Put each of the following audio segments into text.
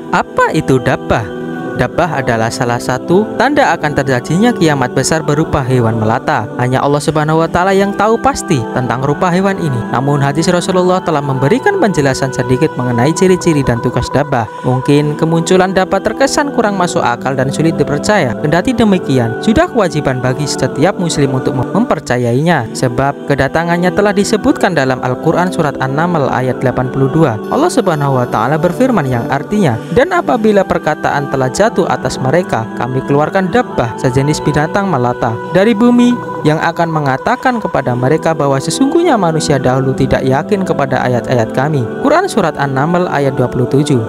Apa itu dabbah? Dabbah adalah salah satu tanda akan terjadinya kiamat besar berupa hewan melata. Hanya Allah Subhanahu wa Ta'ala yang tahu pasti tentang rupa hewan ini. Namun hadis Rasulullah telah memberikan penjelasan sedikit mengenai ciri-ciri dan tugas dabbah. Mungkin kemunculan dabbah terkesan kurang masuk akal dan sulit dipercaya. Kendati demikian, sudah kewajiban bagi setiap muslim untuk mempercayainya, sebab kedatangannya telah disebutkan dalam Al-Quran surat An-Naml ayat 82. Allah Subhanahu wa Ta'ala berfirman yang artinya, "Dan apabila perkataan telah jatuh atas mereka, kami keluarkan dabbah, sejenis binatang melata dari bumi, yang akan mengatakan kepada mereka bahwa sesungguhnya manusia dahulu tidak yakin kepada ayat-ayat kami." Quran surat An-Naml ayat 27.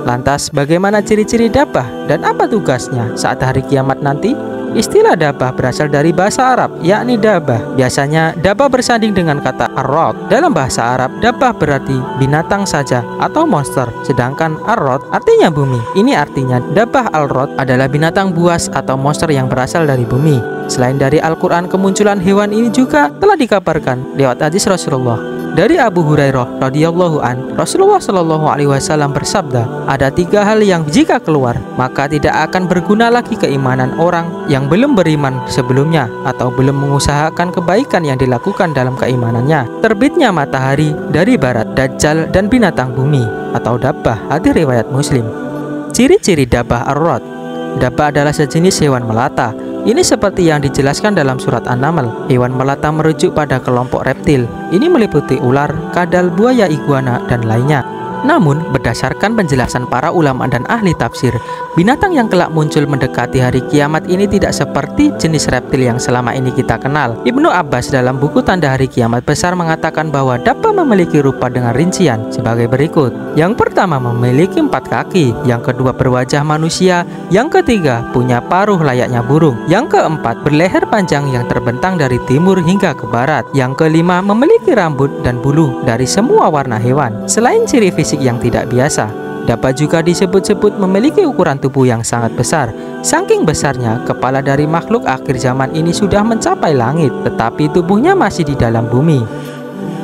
Lantas bagaimana ciri-ciri dabbah dan apa tugasnya saat hari kiamat nanti? Istilah dabbah berasal dari bahasa Arab, yakni dabbah. Biasanya dabbah bersanding dengan kata ar-rod. Dalam bahasa Arab, dabbah berarti binatang saja atau monster, sedangkan ar-rod artinya bumi. Ini artinya dabbah al-rod adalah binatang buas atau monster yang berasal dari bumi. Selain dari Al-Quran, kemunculan hewan ini juga telah dikabarkan lewat hadis Rasulullah. Dari Abu Hurairah radhiyallahu an, Rasulullah shallallahu alaihi wasallam bersabda, "Ada 3 hal yang jika keluar, maka tidak akan berguna lagi keimanan orang yang belum beriman sebelumnya atau belum mengusahakan kebaikan yang dilakukan dalam keimanannya. Terbitnya matahari dari barat, dajjal, dan binatang bumi atau dabbah." Hadis riwayat Muslim. Ciri-ciri dabbah ar-rod. Dabbah adalah sejenis hewan melata. Ini seperti yang dijelaskan dalam surat An-Naml. Hewan melata merujuk pada kelompok reptil. Ini meliputi ular, kadal, buaya, iguana, dan lainnya. Namun, berdasarkan penjelasan para ulama dan ahli tafsir, binatang yang kelak muncul mendekati hari kiamat ini tidak seperti jenis reptil yang selama ini kita kenal. Ibnu Abbas dalam buku Tanda Hari Kiamat Besar mengatakan bahwa dabbah memiliki rupa dengan rincian sebagai berikut. Yang pertama memiliki 4 kaki, yang kedua berwajah manusia, yang ketiga punya paruh layaknya burung, yang keempat berleher panjang yang terbentang dari timur hingga ke barat, yang kelima memiliki rambut dan bulu dari semua warna hewan. Selain ciri fisik yang tidak biasa, dabbah juga disebut-sebut memiliki ukuran tubuh yang sangat besar. Saking besarnya, kepala dari makhluk akhir zaman ini sudah mencapai langit, tetapi tubuhnya masih di dalam bumi.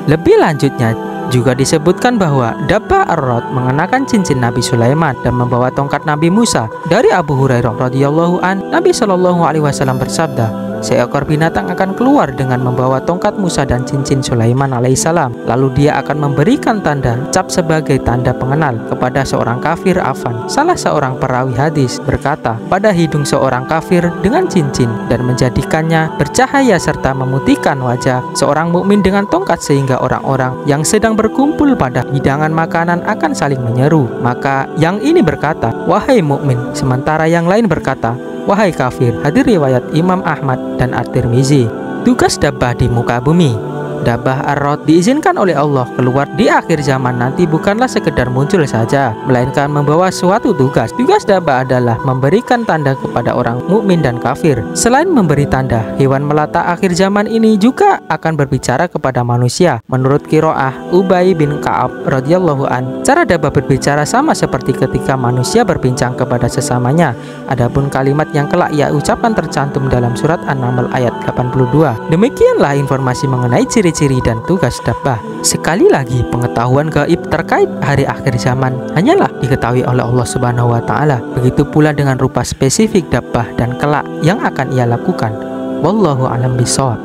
Lebih lanjutnya, juga disebutkan bahwa dabbah ar-rod mengenakan cincin Nabi Sulaiman dan membawa tongkat Nabi Musa. Dari Abu Hurairah radhiyallahu an, Nabi Shallallahu alaihi wasallam bersabda, "Seekor binatang akan keluar dengan membawa tongkat Musa dan cincin Sulaiman alaihissalam. Lalu dia akan memberikan tanda cap sebagai tanda pengenal kepada seorang kafir Afan." Salah seorang perawi hadis berkata, "Pada hidung seorang kafir dengan cincin dan menjadikannya bercahaya serta memutihkan wajah seorang mukmin dengan tongkat sehingga orang-orang yang sedang berkumpul pada hidangan makanan akan saling menyeru. Maka yang ini berkata, 'Wahai mukmin,' sementara yang lain berkata, 'Wahai kafir.'" Hadis riwayat Imam Ahmad dan At-Tirmizi. Tugas dabbah di muka bumi. Dabbah ar-rod diizinkan oleh Allah keluar di akhir zaman nanti bukanlah sekedar muncul saja, melainkan membawa suatu tugas. Tugas dabbah adalah memberikan tanda kepada orang mukmin dan kafir. Selain memberi tanda, hewan melata akhir zaman ini juga akan berbicara kepada manusia. Menurut Qiraah Ubay bin Ka'ab radhiyallahu an, cara dabbah berbicara sama seperti ketika manusia berbincang kepada sesamanya. Adapun kalimat yang kelak ia ucapkan tercantum dalam surat An-Naml ayat 82. Demikianlah informasi mengenai ciri-ciri dan tugas dabbah. Sekali lagi, pengetahuan gaib terkait hari akhir zaman hanyalah diketahui oleh Allah Subhanahu wa Ta'ala. Begitu pula dengan rupa spesifik dabbah dan kelak yang akan ia lakukan. Wallahu a'lam bishawab.